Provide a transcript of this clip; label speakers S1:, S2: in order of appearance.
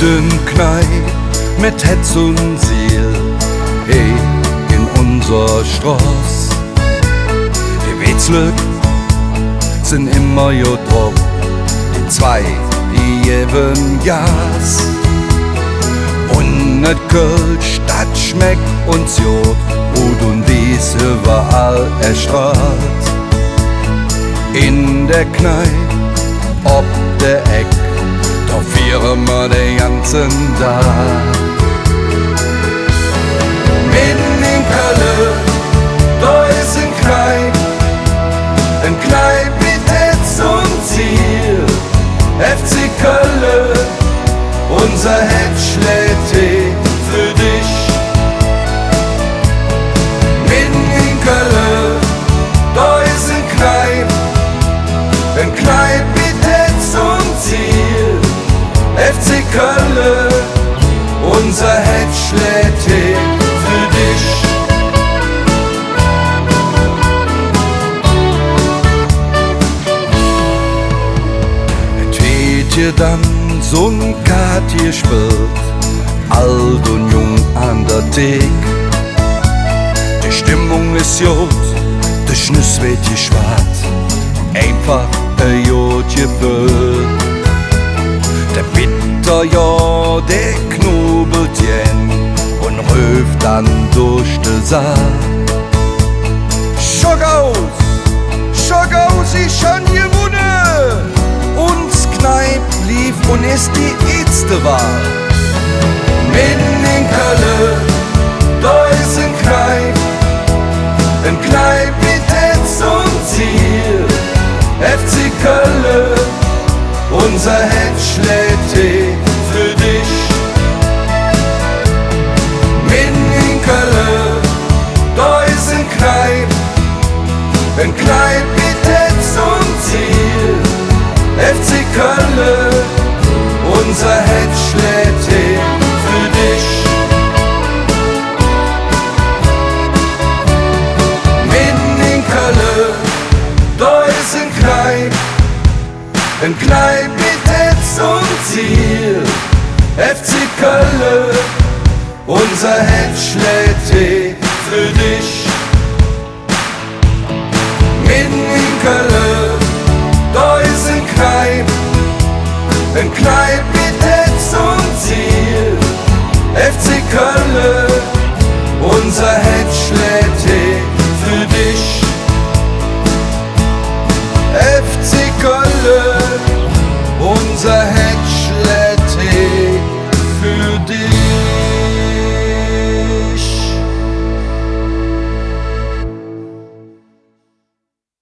S1: guten Kneipp mit Hetz und Ziel, hey, in unser Straß. Die Wetzlück sind immer jo drauf, die zwei, die geben Gas. Und net Kölsch, dat schmeckt uns jod, Rot und Wies überall erstrahlt. In der Kneipp, ob der Eck, da vieren wir den ganzen Tag. Mitten in Köln, da ist ein Kneipp mit Hetz und Ziel. FC Köln, unser Herz schlägt für dich. Mitten in Köln, da ist ein Kneipp mit Hetz und Ziel. FC Köln, unser Herz schlägt für dich. Et weht dir dann so'n Kat gespielt, alt und jung an der Thek. Die Stimmung ist jod, der Schnüss wird geschwart, einfach ein jod Gefühl. Der Bitter, ja, der knobelt jen und ruft dann durch den Saal. Schock aus, ich schon gewonnen! Uns Kneipp lief und ist die erste Wahl. Mitten in Köln, da ist ein Kneipp mit Hetz und Ziel. FC Köln, unser Herz schlägt für dich. Mitten in Köln, da ist ein Kneipp mit Hetz und Ziel. FC Köln, unser Herz schlägt für dich. Mitten in Köln, da ist ein Kneipp mit Hetz und Ziel. FC Köln, unser Herz schlägt für dich. Mitten in Köln, da ist ein Kneipp mit Hetz und Ziel. FC Köln, unser Herz schlägt